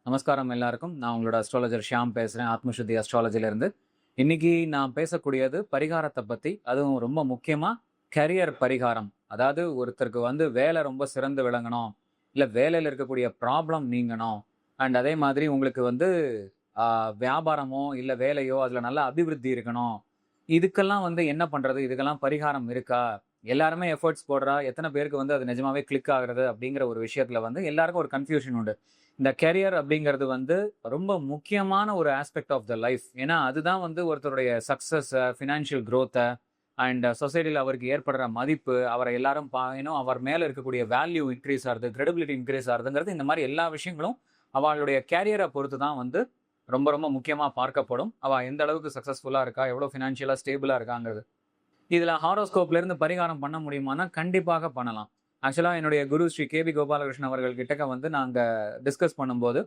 நமஸ்காரம் எல்லாருக்கும். நான் உங்களோட அஸ்ட்ராலஜர் ஷியாம் பேசுறேன். ஆத்மசுத்தி அஸ்ட்ராலஜில இருந்து. இன்னைக்கு நான் பேசக்கூடியது பரிகாரத்தை பத்தி. அதுவும் ரொம்ப முக்கியமா கரியர் பரிகாரம். அதாவது ஒருத்தருக்கு வந்து வேலை ரொம்ப சிறந்து விளங்கணும், இல்ல வேலையில இருக்கக்கூடிய ப்ராப்ளம் நீங்கணும், அண்ட் அதே மாதிரி உங்களுக்கு வந்து வியாபாரமோ இல்ல வேலையோ அதுல நல்ல அபிவிருத்தி இருக்கணும். இதுக்கெல்லாம் வந்து என்ன பண்றது? இதுக்கெல்லாம் பரிகாரம் இருக்கா? எல்லாருமே எஃபோர்ட்ஸ் போடுறா, எத்தனை பேருக்கு வந்து அது நிஜமாவே கிளிக் ஆகுறது அப்படிங்கிற ஒரு விஷயத்துல வந்து எல்லாருக்கும் ஒரு கன்ஃபியூஷன் உண்டு. இந்த கெரியர் அப்படிங்கிறது வந்து ரொம்ப முக்கியமான ஒரு ஆஸ்பெக்ட் ஆஃப் த லைஃப். ஏன்னா அதுதான் வந்து ஒருத்தருடைய சக்சஸ், ஃபினான்ஷியல் growth அண்ட் சொசைட்டில அவருக்கு ஏற்படுற மதிப்பு, அவரை எல்லாரும் அவர் மேல இருக்கக்கூடிய வேல்யூ இன்க்ரீஸ் ஆகுது, கிரெடிபிலிட்டி இன்க்ரீஸ் ஆகுதுங்கிறது, இந்த மாதிரி எல்லா விஷயங்களும் அவளுடைய கேரியரை பொறுத்து தான் வந்து ரொம்ப ரொம்ப முக்கியமா பார்க்கப்படும். அவ எந்த அளவுக்கு சக்சஸ்ஃபுல்லா இருக்கா, எவ்வளவு ஃபினான்ஷியலா ஸ்டேபிளா இருக்காங்கிறது. இதுல ஹாரோஸ்கோப்ல இருந்து பரிகாரம் பண்ண முடியுமானா கண்டிப்பாக பண்ணலாம். ஆக்சுவலா என்னுடைய குரு ஸ்ரீ கேபி கோபாலகிருஷ்ணன் அவர்கள் கிட்டக்க வந்து நாங்க டிஸ்கஸ் பண்ணும்போது,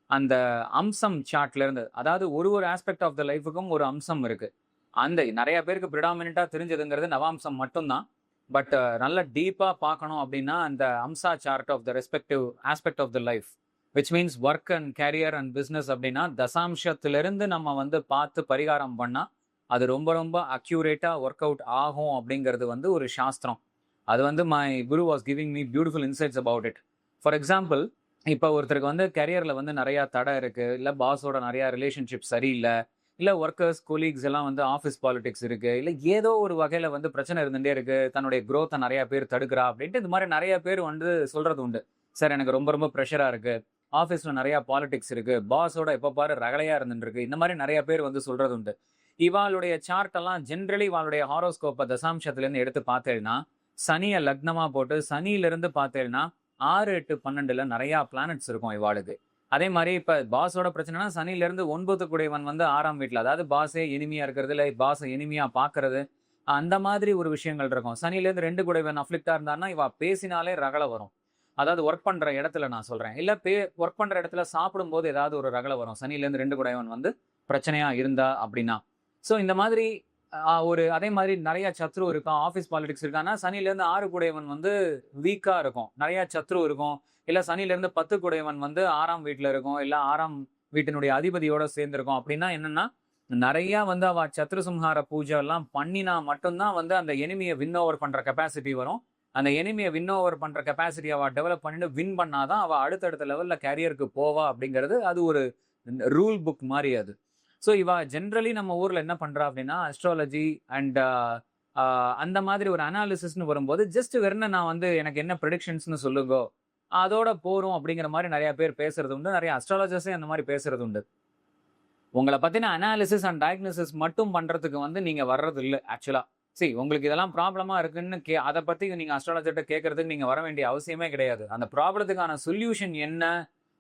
அந்த அம்சம் சார்ட்ல இருந்து, அதாவது ஒரு ஒரு ஆஸ்பெக்ட் ஆஃப் த லைஃபுக்கும் ஒரு அம்சம் இருக்கு. அந்த நிறைய பேருக்கு பிரிடாமினென்ட்டா தெரிஞ்சதுங்கிறது நவாம்சம் மட்டும்தான். பட் நல்ல டீப்பா பார்க்கணும் அப்படின்னா அந்த amsa chart of the respective aspect of the life, which means work and career and business அப்படின்னா தசாம்சத்திலிருந்து நம்ம வந்து பார்த்து பரிகாரம் பண்ணா அது ரொம்ப ரொம்ப அக்யூரேட்டா ஒர்க் அவுட் ஆகும் அப்படிங்கிறது வந்து ஒரு சாஸ்திரம். அது வந்து my Guru was giving me beautiful insights about it. For example, இப்போ ஒருத்தருக்கு வந்து கரியர்ல வந்து நிறைய தடை இருக்கு, இல்ல பாஸோட நிறைய ரிலேஷன்ஷிப் சரியில்லை, இல்ல ஒர்க்கர்ஸ் கொலீக்ஸ் எல்லாம் வந்து ஆஃபீஸ் பாலிடிக்ஸ் இருக்கு, இல்ல ஏதோ ஒரு வகையில வந்து பிரச்சனை இருந்துட்டே இருக்கு, தன்னுடைய growth-அ நிறைய பேர் தடுக்கிறா அப்படின்ட்டு இந்த மாதிரி நிறைய பேர் வந்து சொல்றது உண்டு. சார் எனக்கு ரொம்ப ரொம்ப ப்ரெஷரா இருக்கு, ஆஃபீஸ்ல நிறைய பாலிடிக்ஸ் இருக்கு, பாஸோட எப்ப பாரு ரகலையா இருந்துட்டு இருக்கு, இந்த மாதிரி நிறைய பேர் வந்து சொல்றது உண்டு. இவாளுடைய சார்ட் எல்லாம் ஜென்ரலி இவாளுடைய ஹாரோஸ்கோப்பை தசாம்சத்துல இருந்து எடுத்து பார்த்தேன்னா, சனியை லக்னமா போட்டு சனியில இருந்து பார்த்தேன்னா 6, 8, 12ல நிறைய பிளானட்ஸ் இருக்கும் இவாளுக்கு. அதே மாதிரி இப்ப பாஸோட பிரச்சனைனா சனியில இருந்து 9 கூடையவன் வந்து 6ஆம் வீட்டுல, அதாவது பாஸே இனிமையா இருக்கிறது, இல்ல பாஸை இனிமையா பாக்குறது, அந்த மாதிரி ஒரு விஷயங்கள் இருக்கும். சனியில இருந்து 2 கூடையவன் அஃப்ளிக்டா இருந்தான்னா இவ பேசினாலே ரகலை வரும். அதாவது ஒர்க் பண்ற இடத்துல நான் சொல்றேன், இல்ல ஒர்க் பண்ற இடத்துல சாப்பிடும்போது ஏதாவது ஒரு ரகலை வரும், சனியில இருந்து 2 கூடையவன் வந்து பிரச்சனையா இருந்தா அப்படின்னா. ஸோ இந்த மாதிரி ஒரு அதே மாதிரி நிறைய சத்ரு இருக்கும், ஆஃபீஸ் பாலிடிக்ஸ் இருக்கான்னா சனியில இருந்து 6 கூடையவன் வந்து வீக்கா இருக்கும், நிறைய சத்ரு இருக்கும். இல்ல சனியில இருந்து 10 கூடையவன் வந்து 6ஆம் வீட்டுல இருக்கும், இல்ல 6ஆம் வீட்டினுடைய அதிபதியோட சேர்ந்திருக்கும். அப்படின்னா என்னன்னா, நிறைய வந்து அவ சத்ரு சம்ஹார பூஜை எல்லாம் பண்ணினா மட்டும்தான் வந்து அந்த எனிமியை வின் ஓவர் பண்ற கெப்பாசிட்டி வரும். அந்த எனிமியை வின் ஓவர் பண்ற கெப்பாசிட்டி அவ டெவலப் பண்ணிட்டு வின் பண்ணாதான் அவ அடுத்தடுத்த லெவல்ல கேரியருக்கு போவா அப்படிங்கிறது அது ஒரு ரூல் புக் மாதிரி அது. ஸோ இவ ஜென்ரலி நம்ம ஊர்ல என்ன பண்றா அப்படின்னா, அஸ்ட்ராலஜி அண்ட் அந்த மாதிரி ஒரு அனாலிசிஸ்னு வரும்போது ஜஸ்ட் வெறும் நான் வந்து எனக்கு என்ன ப்ரெடிக்ஷன்ஸ்னு சொல்லுங்கோ, அதோட போறோம் அப்படிங்கிற மாதிரி நிறைய பேர் பேசுறது உண்டு. நிறைய அஸ்ட்ராலஜர்ஸே அந்த மாதிரி பேசுறது உண்டு. உங்களை பத்தின அனாலிசிஸ் அண்ட் டயக்னோசிஸ் மட்டும் பண்றதுக்கு வந்து நீங்க வர்றது இல்லை ஆக்சுவலா. சரி, உங்களுக்கு இதெல்லாம் ப்ராப்ளமா இருக்குன்னு அதை பத்தி நீங்க அஸ்ட்ராலஜர்கிட்ட கேட்கறதுக்கு நீங்க வர வேண்டிய அவசியமே கிடையாது. அந்த ப்ராப்ளத்துக்கான சொல்யூஷன் என்ன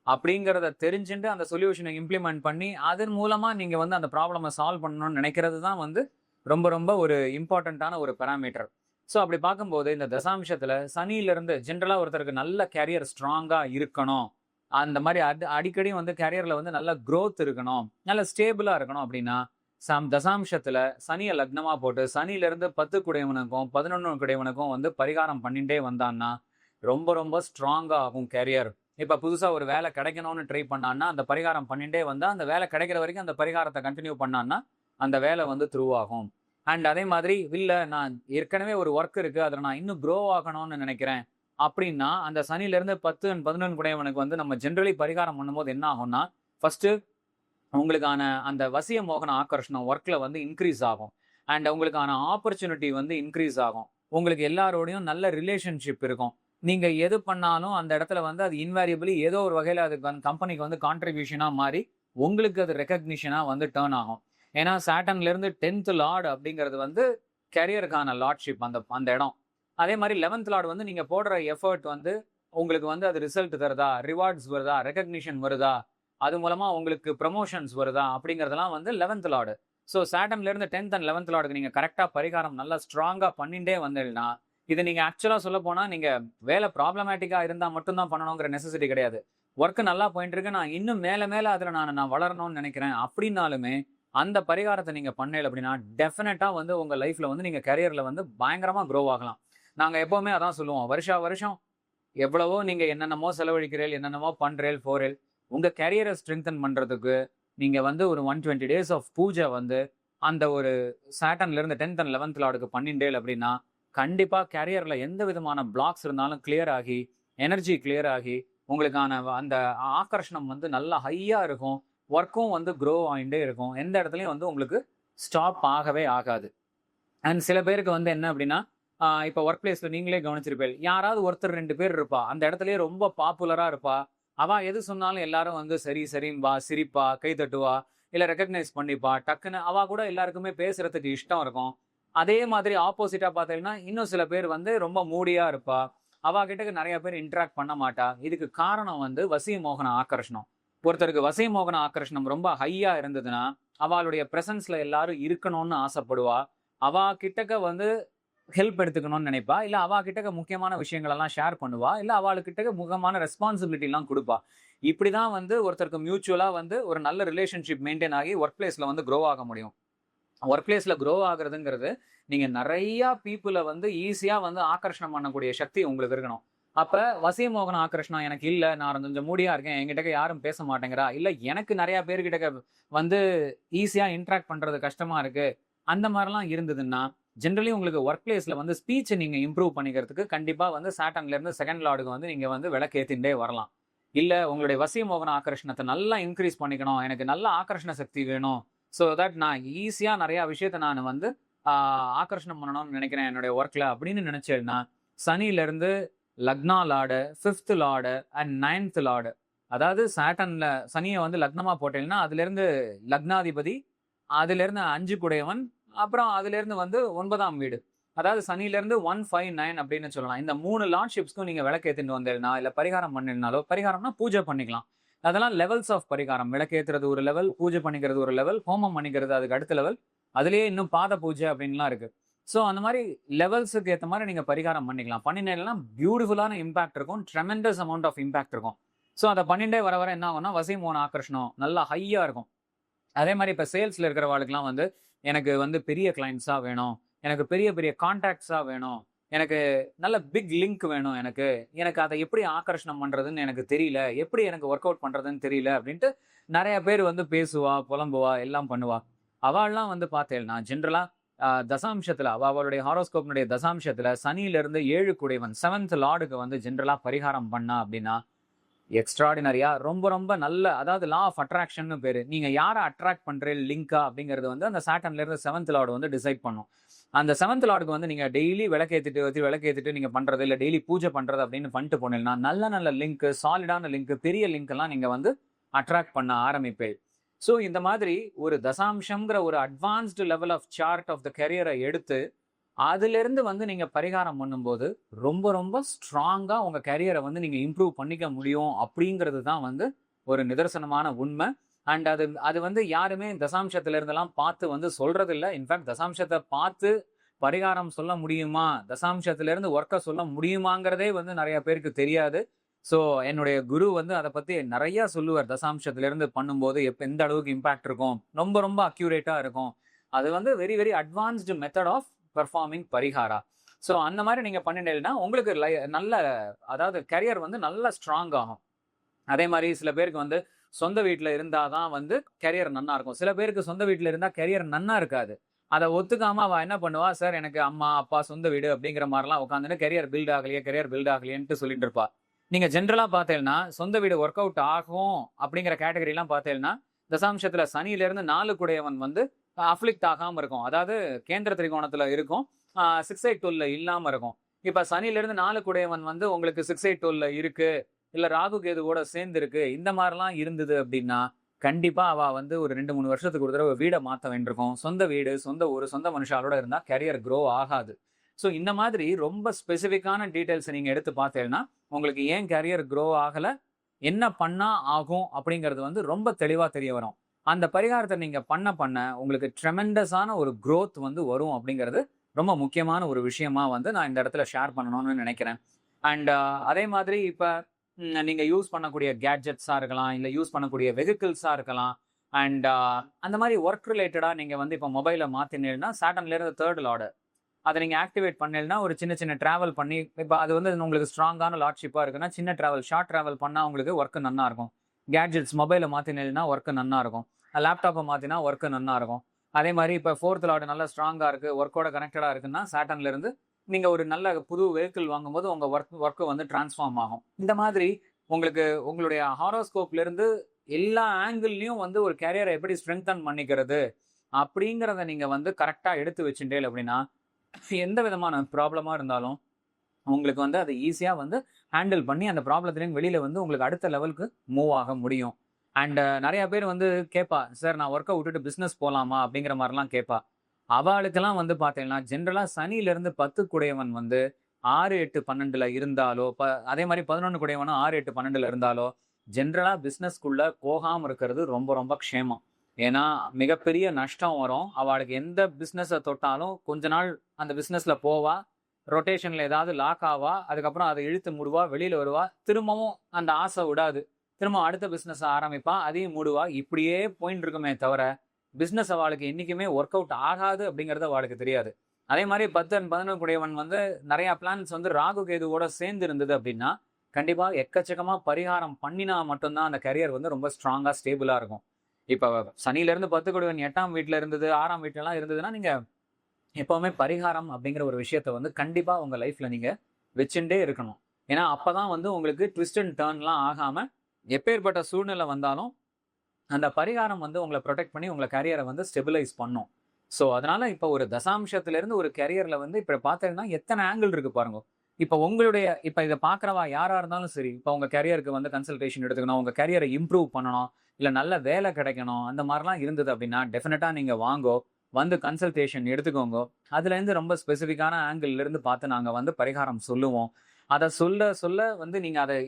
அப்படிங்கிறத தெரிஞ்சுட்டு அந்த சொல்யூஷனை இம்ப்ளிமெண்ட் பண்ணி அதன் மூலமா நீங்க வந்து அந்த ப்ராப்ளமை சால்வ் பண்ணணும்னு நினைக்கிறது தான் வந்து ரொம்ப ரொம்ப ஒரு இம்பார்ட்டண்ட்டான ஒரு பெராமீட்டர். ஸோ அப்படி பார்க்கும்போது இந்த தசாம்சத்துல சனியிலிருந்து ஜென்ரலா ஒருத்தருக்கு நல்ல கேரியர் ஸ்ட்ராங்கா இருக்கணும், அந்த மாதிரி அடிக்கடி வந்து கேரியர்ல வந்து நல்ல growth இருக்கணும், நல்ல ஸ்டேபிளா இருக்கணும் அப்படின்னா தசாம்சத்துல சனியை லக்னமா போட்டு சனியில இருந்து 10 குடையவனுக்கும் 11 குடையவனுக்கும் வந்து பரிகாரம் பண்ணிட்டே வந்தான்னா ரொம்ப ரொம்ப ஸ்ட்ராங்கா ஆகும் கேரியர். இப்ப புதுசா ஒரு வேலை கிடைக்கணும்னு ட்ரை பண்ணான்னா அந்த பரிகாரம் பண்ணிட்டே வந்தா அந்த வேலை கிடைக்கிற வரைக்கும் அந்த பரிகாரத்தை கண்டினியூ பண்ணான்னா அந்த வேலை வந்து த்ரூ ஆகும். அண்ட் அதே மாதிரி இல்ல நான் ஏற்கனவே ஒரு ஒர்க் இருக்கு, அதில் நான் இன்னும் க்ரோ ஆகணும்னு நினைக்கிறேன் அப்படின்னா அந்த சனியில இருந்து 10 and 11 குடையவனுக்கு வந்து நம்ம ஜென்ரலி பரிகாரம் பண்ணும்போது என்ன ஆகும்னா, ஃபர்ஸ்ட் உங்களுக்கான அந்த வசிய மோகன ஆக்கர்ஷணம் ஒர்க்ல வந்து இன்க்ரீஸ் ஆகும். அண்ட் உங்களுக்கான ஆப்பர்ச்சுனிட்டி வந்து இன்க்ரீஸ் ஆகும். உங்களுக்கு எல்லாரோடையும் நல்ல ரிலேஷன்ஷிப் இருக்கும். நீங்க எது பண்ணாலும் அந்த இடத்துல வந்து அது இன்வேரியபிளி ஏதோ ஒரு வகையில அதுக்கு கம்பெனிக்கு வந்து கான்ட்ரிபியூஷனா மாறி உங்களுக்கு அது ரெக்கக்னிஷனா வந்து டேர்ன் ஆகும். ஏன்னா சாட்டன்ல இருந்து 10th லார்டு அப்படிங்கிறது வந்து கெரியருக்கான லார்ட்ஷிப் அந்த அந்த இடம். அதே மாதிரி 11th லார்டு வந்து நீங்க போடுற எஃபர்ட் வந்து உங்களுக்கு வந்து அது ரிசல்ட் தருதா, ரிவார்ட்ஸ் வருதா, ரெக்கக்னிஷன் வருதா, அது மூலமா உங்களுக்கு ப்ரமோஷன்ஸ் வருதா அப்படிங்கிறதெல்லாம் வந்து 11th லார்டு. ஸோ சாட்டன்ல இருந்து 10th and 11th லார்டுக்கு நீங்க கரெக்டா பரிகாரம் நல்லா ஸ்ட்ராங்கா பண்ணிட்டே வந்தீங்கன்னா, இது நீங்க ஆக்சுவலா சொல்ல போனா நீங்க வேலை ப்ராப்ளமேட்டிக்கா இருந்தா மட்டும்தான் பண்ணணுங்கிற நெசசிட்டி கிடையாது. ஒர்க் நல்லா போயிட்டு இருக்கு, நான் இன்னும் மேல மேல அதுல நான் வளரணும்னு நினைக்கிறேன் அப்படின்னாலுமே அந்த பரிகாரத்தை நீங்க பண்ணல அப்படின்னா டெஃபினட்டா வந்து உங்க லைஃப்ல வந்து நீங்க கரியர்ல வந்து பயங்கரமா க்ரோ ஆகலாம். நாங்க எப்பவுமே அதான் சொல்லுவோம், வருஷா வருஷம் எவ்வளவோ நீங்க என்னென்னமோ செலவழிக்கிறீர்கள், என்னென்னமோ பண்றேல் போறேல், உங்க கேரியரை ஸ்ட்ரெங்தன் பண்றதுக்கு நீங்க வந்து ஒரு 120 டேஸ் ஆஃப் பூஜை வந்து அந்த ஒரு சாட்டன்ல இருந்து 10th அண்ட் 11th லார்டுக்கு பண்ணிண்டேல் அப்படின்னா கண்டிப்பா கேரியர்ல எந்த விதமான பிளாக்ஸ் இருந்தாலும் கிளியர் ஆகி எனர்ஜி கிளியர் ஆகி உங்களுக்கான அந்த ஆக்கர்ஷணம் வந்து நல்லா ஹையா இருக்கும். ஒர்க்கும் வந்து க்ரோ ஆகிட்டே இருக்கும். எந்த இடத்துலையும் வந்து உங்களுக்கு ஸ்டாப் ஆகவே ஆகாது. அண்ட் சில பேருக்கு வந்து என்ன அப்படின்னா இப்போ ஒர்க் பிளேஸ்ல நீங்களே கவனிச்சிருப்பீங்க, யாராவது ஒருத்தர் 2 பேர் இருப்பா, அந்த இடத்துலயே ரொம்ப பாப்புலரா இருப்பா. அவ எது சொன்னாலும் எல்லாரும் வந்து சரி சரிம்பா, சிரிப்பா, கை தட்டுவா, இல்ல ரெகக்னைஸ் பண்ணிப்பா. டக்குன்னு அவ கூட எல்லாருக்குமே பேசுறதுக்கு இஷ்டம் இருக்கும். அதே மாதிரி ஆப்போசிட்டா பார்த்தீங்கன்னா இன்னும் சில பேர் வந்து ரொம்ப மூடியா இருப்பா. அவ கிட்ட நிறைய பேர் இன்டராக்ட் பண்ண மாட்டா. இதுக்கு காரணம் வந்து வசிய மோகன ஆக்கர்ஷணம். ஒருத்தருக்கு வசிய மோகன ஆக்கர்ஷணம் ரொம்ப ஹையா இருந்ததுன்னா அவளுடைய பிரசன்ஸ்ல எல்லாரும் இருக்கணும்னு ஆசைப்படுவா. அவ கிட்டக்க வந்து ஹெல்ப் எடுத்துக்கணும்னு நினைப்பா. இல்ல அவ கிட்டக்க முக்கியமான விஷயங்கள் எல்லாம் ஷேர் பண்ணுவா. இல்ல அவளுக்கிட்ட முகமான ரெஸ்பான்சிபிலிட்டி எல்லாம் கொடுப்பா. இப்படிதான் வந்து ஒருத்தருக்கு மியூச்சுவலா வந்து ஒரு நல்ல ரிலேஷன்ஷிப் மெயின்டைன் ஆகி ஒர்க் பிளேஸ்ல வந்து க்ரோ ஆக முடியும். ஒர்க் பிளேஸ்ல க்ரோ ஆகுறதுங்கிறது நீங்க நிறைய பீப்புளை வந்து ஈஸியா வந்து ஆக்கர்ஷணம் பண்ணக்கூடிய சக்தி உங்களுக்கு இருக்கணும். அப்ப வசிய மோகன ஆக்கர்ஷணம் எனக்கு இல்ல, நான் கொஞ்சம் மூடியா இருக்கேன், என்கிட்ட யாரும் பேச மாட்டேங்கிறா, இல்ல எனக்கு நிறைய பேர்கிட்ட வந்து ஈஸியா இன்டராக்ட் பண்றது கஷ்டமா இருக்கு, அந்த மாதிரிலாம் இருந்ததுன்னா ஜென்ரலி உங்களுக்கு ஒர்க் பிளேஸ்ல வந்து ஸ்பீச் நீங்க இம்ப்ரூவ் பண்ணிக்கிறதுக்கு கண்டிப்பா வந்து சாட்டன்ல இருந்து செகண்ட் லார்டுக்கு வந்து நீங்க வந்து விளக்கேத்திண்டே வரலாம். இல்ல உங்களுடைய வசிய மோகன ஆக்கர்ஷணத்தை நல்லா இன்க்ரீஸ் பண்ணிக்கணும், எனக்கு நல்ல ஆக்கர்ஷண சக்தி வேணும், ஸோ தட் நான் ஈஸியா நிறைய விஷயத்த நான் வந்து ஆக்கர்ஷணம் பண்ணணும்னு நினைக்கிறேன் என்னுடைய ஒர்க்ல அப்படின்னு நினைச்சேன்னா சனில இருந்து lagna lord, 5th lord and 9th lord, அதாவது சாட்டன்ல சனியை வந்து லக்னமா போட்டீங்கன்னா அதுல இருந்து லக்னாதிபதி, அதுல இருந்து 5 குடையவன், அப்புறம் அதுல இருந்து வந்து 9ஆம் வீடு, அதாவது சனில இருந்து 159 அப்படின்னு சொல்லலாம். இந்த 3 லார்ட்ஷிப்ஸ்க்கும் நீங்க விளக்கேத்திட்டு வந்தீங்கன்னா இல்ல பரிகாரம் பண்ணினாலோ, பரிகாரம்னா பூஜை பண்ணிக்கலாம். அதெல்லாம் லெவல்ஸ் ஆஃப் பரிகாரம். விளக்கேத்துறது ஒரு லெவல், பூஜை பண்ணிக்கிறது ஒரு லெவல், ஹோமம் பண்ணிக்கிறது அதுக்கு அடுத்த லெவல், அதுலயே இன்னும் பாத பூஜை அப்படின்லாம் இருக்கு. ஸோ அந்த மாதிரி லெவல்ஸுக்கு ஏற்ற மாதிரி நீங்க பரிகாரம் பண்ணிக்கலாம். பண்ணினீங்கன்னா பியூட்டிஃபுல்லான இம்பாக்ட் இருக்கும், ட்ரெமெண்டஸ் அமௌண்ட் ஆஃப் இம்பாக்ட் இருக்கும். ஸோ அதை பண்ணிட்டே வர வர என்ன ஆகும்னா வசிய மோகன ஆக்கர்ஷணம் நல்லா ஹையா இருக்கும். அதே மாதிரி இப்போ சேல்ஸ்ல இருக்கிறவாளுக்குலாம் வந்து எனக்கு வந்து பெரிய கிளைண்ட்ஸா வேணும், எனக்கு பெரிய பெரிய கான்டாக்ட்ஸா வேணும், எனக்கு நல்ல பிக் லிங்க் வேணும், எனக்கு எனக்கு அதை எப்படி ஆக்கர்ஷணம் பண்றதுன்னு எனக்கு தெரியல, எப்படி எனக்கு ஒர்க் அவுட் பண்றதுன்னு தெரியல அப்படின்ட்டு நிறைய பேர் வந்து பேசுவா, புலம்புவா, எல்லாம் பண்ணுவா. அவள்லாம் வந்து பார்த்தேன்னா ஜென்ரலா தசாம்சத்துல அவளுடைய ஹாரோஸ்கோப்னுடைய தசாம்சத்துல சனியில இருந்து 7 குடைவன் 7th லார்டுக்கு வந்து ஜென்ரலா பரிகாரம் பண்ணா அப்படின்னா எக்ஸ்ட்ராடினரியா ரொம்ப ரொம்ப நல்ல, அதாவது லா ஆஃப் அட்ராக்ஷன் பேரு. நீங்க யாரை அட்ராக்ட் பண்றீங்க லிங்கா அப்படிங்கிறது வந்து அந்த சாட்டன்ல இருந்து 7th லார்டு வந்து டிசைட் பண்ணும். அந்த 7th லார்டுக்கு வந்து நீங்க டெய்லி விளக்கேத்திட்டு நீங்க பண்றது இல்ல டெய்லி பூஜை பண்றது அப்படின்னு பண்ணிட்டு போனீங்கன்னா நல்ல நல்ல லிங்க், சாலிடான லிங்க், பெரிய லிங்க் எல்லாம் நீங்க வந்து அட்ராக்ட் பண்ண ஆரம்பிப்பேன். ஸோ இந்த மாதிரி ஒரு தசாம்சம்ங்கிற ஒரு advanced level of chart of the கெரியரை எடுத்து அதுல இருந்து வந்து நீங்க பரிகாரம் பண்ணும்போது ரொம்ப ரொம்ப ஸ்ட்ராங்கா உங்க கரியரை வந்து நீங்க இம்ப்ரூவ் பண்ணிக்க முடியும் அப்படிங்கிறது தான் வந்து ஒரு நிதர்சனமான உண்மை. அண்ட் அது அது வந்து யாருமே தசாம்சத்துல இருந்தெல்லாம் பார்த்து வந்து சொல்றது இல்லை. இன்ஃபேக்ட் தசாம்சத்தை பார்த்து பரிகாரம் சொல்ல முடியுமா, தசாம்சத்துல இருந்து ஒர்க்கை சொல்ல முடியுமாங்கிறதே வந்து நிறைய பேருக்கு தெரியாது. ஸோ என்னுடைய குரு வந்து அதை பத்தி நிறைய சொல்லுவார். தசாம்சத்துல இருந்து பண்ணும்போது எந்த அளவுக்கு இம்பாக்ட் இருக்கும், ரொம்ப ரொம்ப அக்யூரேட்டா இருக்கும். அது வந்து very very advanced method of performing பரிகாரா. ஸோ அந்த மாதிரி நீங்க பண்ணிட்டீங்கன்னா உங்களுக்கு நல்ல, அதாவது கரியர் வந்து நல்லா ஸ்ட்ராங் ஆகும். அதே மாதிரி சில பேருக்கு வந்து சொந்த வீட்டில் இருந்தாதான் வந்து கரியர் நன்னா இருக்கும். சில பேருக்கு சொந்த வீட்டில் இருந்தால் கரியர் நன்னா இருக்காது. அதை ஒத்துக்காம அவ என்ன பண்ணுவா, சார் எனக்கு அம்மா அப்பா சொந்த வீடு அப்படிங்கிற மாதிரிலாம் உட்காந்துட்டு கரியர் பில்ட் ஆகலையேன்ட்டு சொல்லிட்டு இருப்பா. நீங்க ஜென்ரலா பார்த்தேன்னா சொந்த வீடு ஒர்க் அவுட் ஆகும் அப்படிங்கிற கேட்டகரிலாம் பார்த்தேன்னா தசாம்சத்துல சனியில இருந்து 4 குடையவன் வந்து அஃப்ளிக்ட் ஆகாம இருக்கும். அதாவது கேந்திர திரிகோணத்துல இருக்கும், 6/8 இல்லாம இருக்கும். இப்ப சனியில இருந்து 4 குடையவன் வந்து உங்களுக்கு 6/8 இருக்கு, இல்ல ராகு கேது கூட சேர்ந்து இருக்கு, இந்த மாதிரிலாம் இருந்தது அப்படின்னா கண்டிப்பா அவ வந்து ஒரு 2-3 வருஷத்துக்கு ஒரு தடவை வீடை மாத்த வேண்டியிருக்கும். சொந்த வீடு, சொந்த ஊரு, சொந்த மனுஷாலோட இருந்தா கரியர் க்ரோ ஆகாது. ஸோ இந்த மாதிரி ரொம்ப ஸ்பெசிஃபிக்கான டீட்டெயில்ஸ் நீங்க எடுத்து பார்த்தேன்னா உங்களுக்கு ஏன் கரியர் க்ரோ ஆகல, என்ன பண்ணா ஆகும் அப்படிங்கிறது வந்து ரொம்ப தெளிவா தெரிய வரும். அந்த பரிகாரத்தை நீங்க பண்ண பண்ண உங்களுக்கு ட்ரெமெண்டஸான ஒரு growth வந்து வரும் அப்படிங்கிறது ரொம்ப முக்கியமான ஒரு விஷயமா வந்து நான் இந்த இடத்துல ஷேர் பண்ணணும்னு நினைக்கிறேன். அண்ட் அதே மாதிரி இப்ப நீங்க யூஸ் பண்ணக்கூடிய கேட்ஜெட்ஸா இருக்கலாம், இல்ல யூஸ் பண்ணக்கூடிய வெஹிக்கிள்ஸா இருக்கலாம். அண்ட் அந்த மாதிரி ஒர்க் ரிலேட்டடா நீங்க வந்து இப்போ மொபைலை மாத்தினீங்கன்னா சாட்டன்ல இருந்து 3rd லார்டு அதை நீங்க ஆக்டிவேட் பண்ணீங்கன்னா ஒரு சின்ன சின்ன டிராவல் பண்ணி, இப்போ அது வந்து உங்களுக்கு ஸ்ட்ராங்கான லார்ட்ஷிப்பா இருக்குன்னா சின்ன டிராவல், ஷார்ட் டிராவல் பண்ணா உங்களுக்கு ஒர்க் நன்னா இருக்கும். கேட்ஜெட்ஸ் மொபைலை மாற்றினா ஒர்க்கு நன்னா இருக்கும், லேப்டாப்பை மாற்றினா ஒர்க்கு நன்னா இருக்கும். அதே மாதிரி இப்போ ஃபோர்த் லாட் நல்லா ஸ்ட்ராங்காக இருக்குது, ஒர்க்கோட கனெக்டடாக இருக்குன்னா சேட்டன்லேருந்து நீங்கள் ஒரு நல்ல புது வெஹிக்கிள் வாங்கும்போது உங்கள் ஒர்க்கு வந்து டிரான்ஸ்ஃபார்ம் ஆகும். இந்த மாதிரி உங்களுக்கு உங்களுடைய ஹாரோஸ்கோப்லேருந்து எல்லா ஆங்கிள்லையும் வந்து ஒரு கேரியரை எப்படி ஸ்ட்ரெங்தன் பண்ணிக்கிறது அப்படிங்கிறத நீங்கள் வந்து கரெக்டாக எடுத்து வச்சுட்டேன் அப்படின்னா எந்த விதமான ப்ராப்ளமாக இருந்தாலும் உங்களுக்கு வந்து அதை ஈஸியாக வந்து ஹேண்டில் பண்ணி அந்த ப்ராப்ளத்துலேயும் வெளியில் வந்து உங்களுக்கு அடுத்த லெவலுக்கு மூவ் ஆக முடியும். அண்ட் நிறைய பேர் வந்து கேட்பா, சார் நான் ஒர்க்கை விட்டுட்டு பிஸ்னஸ் போகலாமா அப்படிங்கிற மாதிரிலாம் கேட்பா. அவளுக்கெல்லாம் வந்து பார்த்தீங்கன்னா ஜென்ரலாக சனியிலேருந்து 10 குடையவன் வந்து 6, 8, 12 இருந்தாலோ அதே மாதிரி 11 குடையவனும் 6, 8, 12 இருந்தாலோ ஜென்ரலாக பிஸ்னஸ்க்குள்ளே போகாமல் இருக்கிறது ரொம்ப ரொம்ப க்ஷேமம். ஏன்னா மிகப்பெரிய நஷ்டம் வரும். அவளுக்கு எந்த பிஸ்னஸை தொட்டாலும் கொஞ்ச நாள் அந்த பிஸ்னஸில் போவா, ரொட்டேஷனில் ஏதாவது லாக் ஆவா, அதுக்கப்புறம் அதை இழுத்து மூடுவா, வெளியில் வருவா, திரும்பவும் அந்த ஆசை விடாது, திரும்ப அடுத்த பிஸ்னஸ் ஆரம்பிப்பா, அதையும் மூடுவா. இப்படியே போயின்னு இருக்குமே தவிர பிஸ்னஸ் அவளுக்கு என்றைக்குமே ஒர்க் அவுட் ஆகாது அப்படிங்கிறது அவளுக்கு தெரியாது. அதே மாதிரி 10 and 11 குடையவன் வந்து நிறையா பிளான்ஸ் வந்து ராகு கேதுவோட சேர்ந்து இருந்தது அப்படின்னா கண்டிப்பாக எக்கச்சக்கமாக பரிகாரம் பண்ணினா மட்டும்தான் அந்த கரியர் வந்து ரொம்ப ஸ்ட்ராங்காக ஸ்டேபிளாக இருக்கும். இப்போ சனியிலேருந்து 10 குடையவன் 8ஆம் வீட்டில் இருந்தது, 6ஆம் வீட்டிலலாம் இருந்ததுன்னா நீங்கள் எப்போவுமே பரிகாரம் அப்படிங்கிற ஒரு விஷயத்த வந்து கண்டிப்பாக உங்கள் லைஃப்பில் நீங்கள் வச்சுட்டே இருக்கணும். ஏன்னா அப்போ தான் வந்து உங்களுக்கு ட்விஸ்ட் அண்ட் டர்ன்லாம் ஆகாமல் எப்பேற்பட்ட சூழ்நிலை வந்தாலும் அந்த பரிகாரம் வந்து உங்களை ப்ரொடெக்ட் பண்ணி உங்களை கரியரை வந்து ஸ்டெபிலைஸ் பண்ணும். ஸோ அதனால் இப்போ ஒரு தசாம்சத்துலேருந்து ஒரு கரியரில் வந்து இப்போ பார்த்தீங்கன்னா எத்தனை ஆங்கிள் இருக்குது பாருங்க. இப்போ உங்களுடைய இப்போ இதை பார்க்குறவா யாராக இருந்தாலும் சரி, இப்போ உங்கள் கரியருக்கு வந்து கன்சல்டேஷன் எடுத்துக்கணும், உங்கள் கரியரை இம்ப்ரூவ் பண்ணணும், இல்லை நல்ல வேலை கிடைக்கணும், அந்த மாதிரிலாம் இருந்தது அப்படின்னா டெஃபினட்டாக நீங்கள் வாங்கோ, வந்து கன்சல்டேஷன் எடுத்துக்கோங்க. அதுலேருந்து ரொம்ப ஸ்பெசிஃபிக்கான ஆங்கிள்லேருந்து பார்த்து நாங்கள் வந்து பரிகாரம் சொல்லுவோம். அதை சொல்ல சொல்ல வந்து நீங்கள் அதை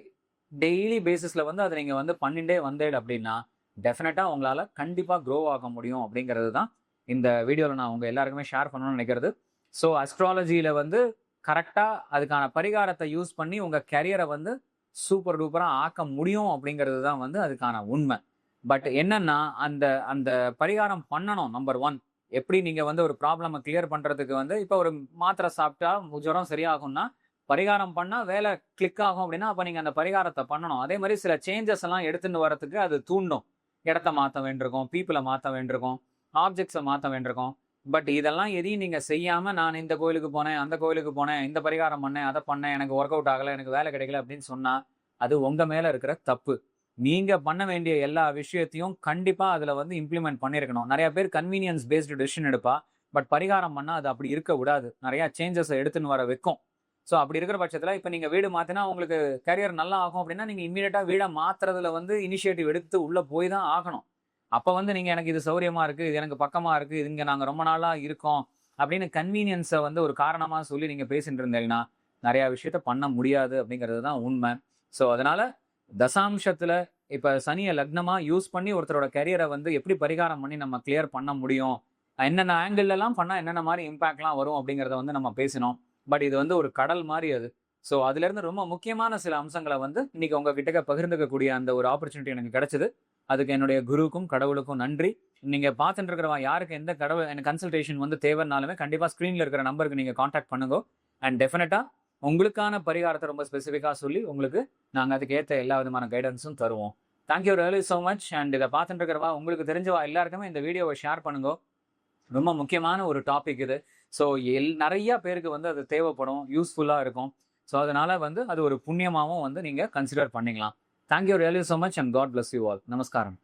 டெய்லி பேசிஸில் வந்து அதை நீங்கள் வந்து பண்ணிட்டே வந்தேன் அப்படின்னா டெஃபினட்டாக உங்களால் கண்டிப்பாக க்ரோ ஆக முடியும் அப்படிங்கிறது தான் இந்த வீடியோவில் நான் உங்கள் எல்லாருக்குமே ஷேர் பண்ணணும்னு நினைக்கிறது. ஸோ அஸ்ட்ராலஜியில் வந்து கரெக்டாக அதுக்கான பரிகாரத்தை யூஸ் பண்ணி உங்கள் கரியரை வந்து சூப்பர் டூப்பராக ஆக்க முடியும் அப்படிங்கிறது தான் வந்து அதுக்கான உண்மை. பட் என்னன்னா அந்த அந்த பரிகாரம் பண்ணணும். நம்பர் 1, எப்படி நீங்கள் வந்து ஒரு ப்ராப்ளமை கிளியர் பண்ணுறதுக்கு வந்து இப்போ ஒரு மாத்திரை சாப்பிட்டா ஜுரம் சரியாகும்னா பரிகாரம் பண்ணால் வேலை கிளிக் ஆகும் அப்படின்னா அப்போ நீங்கள் அந்த பரிகாரத்தை பண்ணணும். அதே மாதிரி சில சேஞ்சஸ் எல்லாம் எடுத்துன்னு வரத்துக்கு அது தூண்டும். இடத்த மாற்ற வேண்டியிருக்கும், பீப்புளை மாற்ற வேண்டியிருக்கும், ஆப்ஜெக்ட்ஸை மாற்ற வேண்டியிருக்கும். பட் இதெல்லாம் எதையும் நீங்கள் செய்யாமல் நான் இந்த கோயிலுக்கு போனேன், அந்த கோயிலுக்கு போனேன், இந்த பரிகாரம் பண்ணேன், அதை பண்ணேன், எனக்கு ஒர்க் அவுட் ஆகலை, எனக்கு வேலை கிடைக்கல அப்படின்னு சொன்னால் அது உங்கள் மேலே இருக்கிற தப்பு. நீங்கள் பண்ண வேண்டிய எல்லா விஷயத்தையும் கண்டிப்பாக அதில் வந்து இம்ப்ளிமெண்ட் பண்ணியிருக்கணும். நிறையா பேர் கன்வீனியன்ஸ் பேஸ்டு டெசிஷன் எடுப்பா, பட் பரிகாரம் பண்ணால் அது அப்படி இருக்க விடாது, நிறையா சேஞ்சஸை எடுத்துன்னு வர வைக்கும். ஸோ அப்படி இருக்கிற பட்சத்தில் இப்போ நீங்கள் வீடு மாற்றினா உங்களுக்கு கரியர் நல்லா ஆகும் அப்படின்னா நீங்கள் இம்மீடியட்டாக வீடை மாற்றுறதுல வந்து இனிஷியேட்டிவ் எடுத்து உள்ளே போய் தான் ஆகணும். அப்போ வந்து நீங்கள் எனக்கு இது சௌரியமாக இருக்குது, இது எனக்கு பக்கமாக இருக்குது, இது இங்கே நாங்கள் ரொம்ப நாளாக இருக்கோம் அப்படின்னு கன்வீனியன்ஸை வந்து ஒரு காரணமாக சொல்லி நீங்கள் பேசிட்டு இருந்தீங்கன்னா நிறையா விஷயத்த பண்ண முடியாது அப்படிங்கிறது தான் உண்மை. ஸோ அதனால் தசாம்சத்தில் இப்போ சனியை லக்னமாக யூஸ் பண்ணி ஒருத்தரோட கரியரை வந்து எப்படி பரிகாரம் பண்ணி நம்ம கிளியர் பண்ண முடியும், என்னென்ன ஆங்கிள்லாம் பண்ணால் என்னென்ன மாதிரி இம்பேக்ட்லாம் வரும் அப்படிங்கிறத வந்து நம்ம பேசினோம். பட் இது வந்து ஒரு கடல் மாதிரி அது. ஸோ அதுலேருந்து ரொம்ப முக்கியமான சில அம்சங்களை வந்து இன்னைக்கு உங்ககிட்ட பகிர்ந்துக்கக்கூடிய அந்த ஒரு ஆப்பர்ச்சுனிட்டி எனக்கு கிடைச்சது. அதுக்கு என்னுடைய குருவுக்கும் கடவுளுக்கும் நன்றி. நீங்கள் பார்த்துட்டு இருக்கிறவா யாருக்கு எந்த கடவுள் எனக்கு கன்சல்டேஷன் வந்து தேவைன்னாலுமே கண்டிப்பாக ஸ்க்ரீனில் இருக்கிற நம்பருக்கு நீங்கள் காண்டாக்ட் பண்ணுங்க. அண்ட் டெஃபினட்டாக உங்களுக்கான பரிகாரத்தை ரொம்ப ஸ்பெசிஃபிக்காக சொல்லி உங்களுக்கு நாங்கள் அதுக்கு ஏற்ற எல்லா விதமான கைடன்ஸும் தருவோம். Thank you really so much. And இதை பார்த்துட்டு இருக்கிறவா உங்களுக்கு தெரிஞ்சவா எல்லாருக்குமே இந்த வீடியோவை ஷேர் பண்ணுங்க. ரொம்ப முக்கியமான ஒரு டாபிக் இது. ஸோ நிறையா பேருக்கு வந்து அது தேவைப்படும், யூஸ்ஃபுல்லாக இருக்கும். ஸோ அதனால் வந்து அது ஒரு புண்ணியமாகவும் வந்து நீங்கள் கன்சிடர் பண்ணிக்கலாம். Thank you really so much and God bless you all. நமஸ்காரம்.